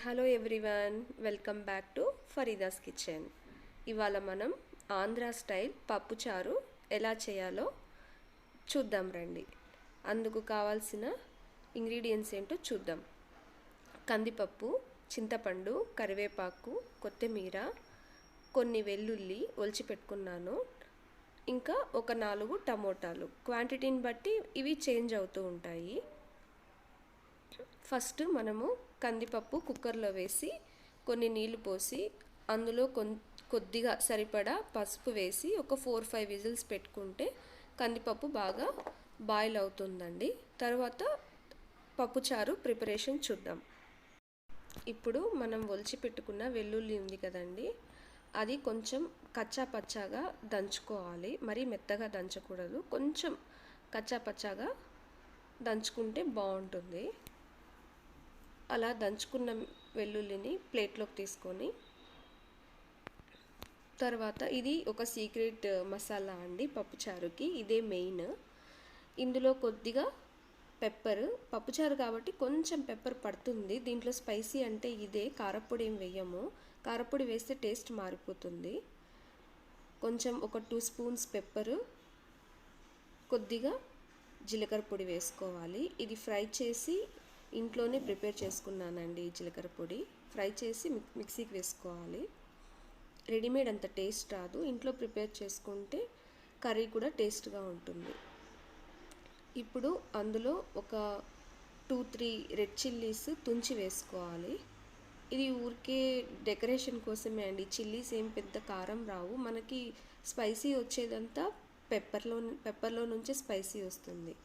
Hello everyone, welcome back to Farida's kitchen. ఇవాళ మనం Andhra style పప్పుచారు ఎలా చేయాలో చూద్దాం రండి. అందుకు కావాల్సిన ఇంగ్రీడియంట్స్ ఏంటో చూద్దాం. కందిపప్పు, చింతపండు, కరివేపాకు, కొత్తిమీర, కొన్ని వెల్లుల్లి ఒలిచి పెట్టుకున్నాను, ఇంకా ఒక 4 టమోటాలు. క్వాంటిటీని బట్టి ఇవి చేంజ్ అవుతూ ఉంటాయి. ఫస్ట్ మనము కందిపప్పు కుక్కర్లో వేసి కొన్ని నీళ్లు పోసి అందులో కొద్దిగా సరిపడా పసుపు వేసి ఒక 4-5 విజిల్స్ పెట్టుకుంటే కందిపప్పు బాగా బాయిల్ అవుతుందండి. తర్వాత పప్పుచారు ప్రిపరేషన్ చూద్దాం. ఇప్పుడు మనం ఒలిచి పెట్టుకున్న వెల్లుల్లి ఉంది కదండి, అది కొంచెం కచ్చా పచ్చాగా దంచుకోవాలి. మరీ మెత్తగా దంచకూడదు, కొంచెం కచ్చా పచ్చాగా దంచుకుంటే బాగుంటుంది. అలా దంచుకున్న వెల్లుల్లిని ప్లేట్లోకి తీసుకొని, తర్వాత ఇది ఒక సీక్రెట్ మసాలా అండి పప్పుచారుకి, ఇదే మెయిన్. ఇందులో కొద్దిగా పెప్పర్, పప్పుచారు కాబట్టి కొంచెం పెప్పర్ పడుతుంది. దీంట్లో స్పైసీ అంటే ఇదే, కారపొడి ఏం వేయము. కారపొడి వేస్తే టేస్ట్ మారిపోతుంది. కొంచెం ఒక 2 స్పూన్స్ పెప్పరు, కొద్దిగా జీలకర్ర పొడి వేసుకోవాలి. ఇది ఫ్రై చేసి ఇంట్లోనే ప్రిపేర్ చేసుకున్నానండి. ఈ జీలకర్ర పొడి ఫ్రై చేసి మిక్సీకి వేసుకోవాలి. రెడీమేడ్ అంత టేస్ట్ రాదు, ఇంట్లో ప్రిపేర్ చేసుకుంటే కర్రీ కూడా టేస్ట్గా ఉంటుంది. ఇప్పుడు అందులో ఒక 2-3 రెడ్ చిల్లీస్ తుంచి వేసుకోవాలి. ఇది ఊరికే డెకరేషన్ కోసమే అండి. చిల్లీస్ ఏం పెద్ద కారం రావు, మనకి స్పైసీ వచ్చేదంతా పెప్పర్లో నుంచే స్పైసీ వస్తుంది.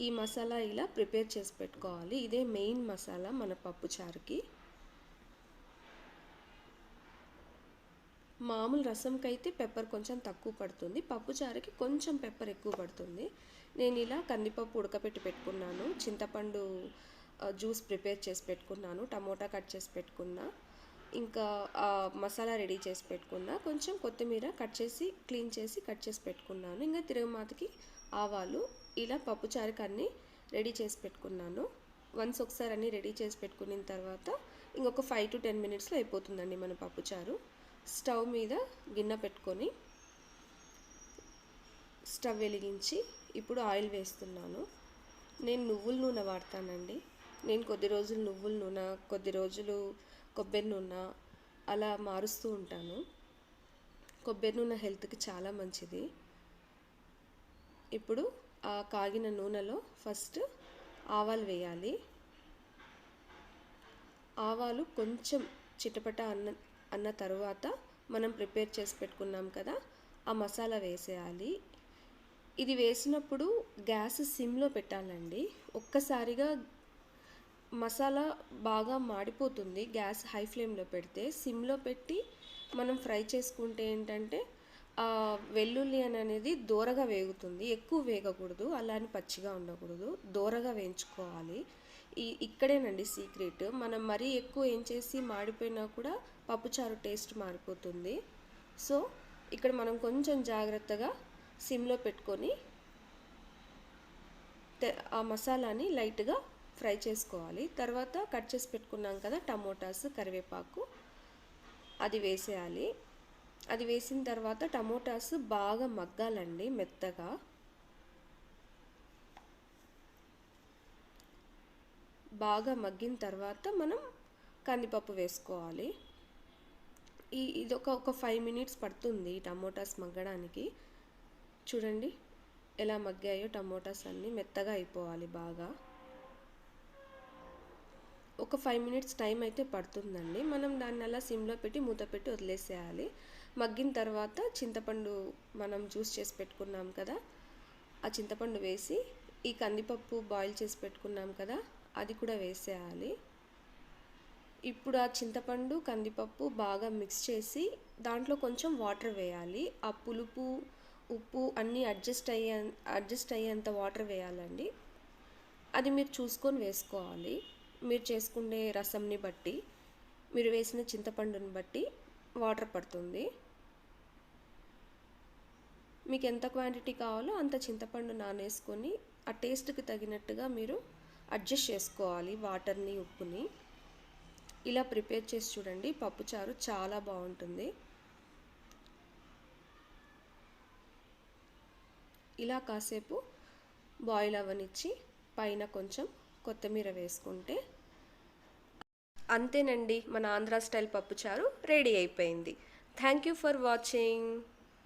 ఈ మసాలా ఇలా ప్రిపేర్ చేసి పెట్టుకోవాలి. ఇదే మెయిన్ మసాలా మన పప్పుచారుకి. మామూలు రసంకి అయితే పెప్పర్ కొంచెం తక్కువ పడుతుంది, పప్పుచారుకి కొంచెం పెప్పర్ ఎక్కువ పడుతుంది. నేను ఇలా కందిపప్పు ఉడకపెట్టి పెట్టుకున్నాను, చింతపండు జ్యూస్ ప్రిపేర్ చేసి పెట్టుకున్నాను, టమోటా కట్ చేసి పెట్టుకున్నా, ఇంకా మసాలా రెడీ చేసి పెట్టుకున్నా, కొంచెం కొత్తిమీర క్లీన్ చేసి కట్ చేసి పెట్టుకున్నాను, ఇంకా తిరగమాతకి ఆవాలు. ఇలా పప్పుచారుకి అన్నీ రెడీ చేసి పెట్టుకున్నాను. వన్స్ ఒకసారి అన్నీ రెడీ చేసి పెట్టుకున్న తర్వాత ఇంకొక 5-10 మినిట్స్లో అయిపోతుందండి మన పప్పుచారు. స్టవ్ మీద గిన్నె పెట్టుకొని స్టవ్ వెలిగించి ఇప్పుడు ఆయిల్ వేస్తున్నాను. నేను నువ్వుల నూనె వాడతానండి. నేను కొద్ది రోజులు నువ్వుల నూనె, కొద్ది రోజులు కొబ్బరి నూనె అలా మారుస్తూ ఉంటాను. కొబ్బరి నూనె హెల్త్కి చాలా మంచిది. ఇప్పుడు ఆ కాగిన నూనెలో ఫస్ట్ ఆవాలు వేయాలి. ఆవాలు కొంచెం చిటపట అన్న తర్వాత మనం ప్రిపేర్ చేసి పెట్టుకున్నాం కదా, ఆ మసాలా వేసేయాలి. ఇది వేసినప్పుడు గ్యాస్ సిమ్లో పెట్టాలండి. ఒక్కసారిగా మసాలా బాగా మాడిపోతుంది. గ్యాస్ హై ఫ్లేమ్లో పెడితే, సిమ్లో పెట్టి మనం ఫ్రై చేసుకుంటే ఏంటంటే వెల్లుల్లి అనేది దోరగా వేగుతుంది. ఎక్కువ వేగకూడదు, అలానే పచ్చిగా ఉండకూడదు, దోరగా వేయించుకోవాలి. ఇక్కడేనండి సీక్రెట్. మనం మరీ ఎక్కువ ఏం చేసి మాడిపోయినా కూడా పప్పుచారు టేస్ట్ మారిపోతుంది. సో ఇక్కడ మనం కొంచెం జాగ్రత్తగా సిమ్లో పెట్టుకొని ఆ మసాలాని లైట్గా ఫ్రై చేసుకోవాలి. తర్వాత కట్ చేసి పెట్టుకున్నాం కదా టమోటాస్, కరివేపాకు, అది వేసేయాలి. అది వేసిన తర్వాత టమోటాస్ బాగా మగ్గాలండి, మెత్తగా. బాగా మగ్గిన తర్వాత మనం కందిపప్పు వేసుకోవాలి. ఇది ఒక 5 మినిట్స్ పడుతుంది టమోటాస్ మగ్గడానికి. చూడండి ఎలా మగ్గాయో, టమోటాస్ అన్నీ మెత్తగా అయిపోవాలి బాగా. ఒక 5 మినిట్స్ టైం అయితే పడుతుందండి. మనం దాన్ని అలా సిమ్లో పెట్టి మూత పెట్టి వదిలేసేయాలి. మగ్గిన తర్వాత చింతపండు మనం జ్యూస్ చేసి పెట్టుకున్నాం కదా, ఆ చింతపండు వేసి ఈ కందిపప్పు బాయిల్ చేసి పెట్టుకున్నాం కదా, అది కూడా వేసేయాలి. ఇప్పుడు ఆ చింతపండు, కందిపప్పు బాగా మిక్స్ చేసి దాంట్లో కొంచెం వాటర్ వేయాలి. ఆ పులుపు, ఉప్పు అన్నీ అడ్జస్ట్ అయ్యేంత వాటర్ వేయాలండి. అది మీరు చూసుకొని వేసుకోవాలి. మీరు చేసుకునే రసంని బట్టి, మీరు వేసిన చింతపండుని బట్టి వాటర్ పడుతుంది. మీకు ఎంత క్వాంటిటీ కావాలో అంత చింతపండు నానేసుకొని ఆ టేస్ట్కి తగినట్టుగా మీరు అడ్జస్ట్ చేసుకోవాలి వాటర్ని ఉప్పుని. ఇలా ప్రిపేర్ చేసి చూడండి, పప్పుచారు చాలా బాగుంటుంది. ఇలా కాసేపు బాయిల్ అవ్వనిచ్చి పైన కొంచెం కొత్తిమీర వేసుకుంటే అంతేనండి, మన ఆంధ్ర స్టైల్ పప్పుచారు రెడీ అయిపోయింది. Thank you for watching.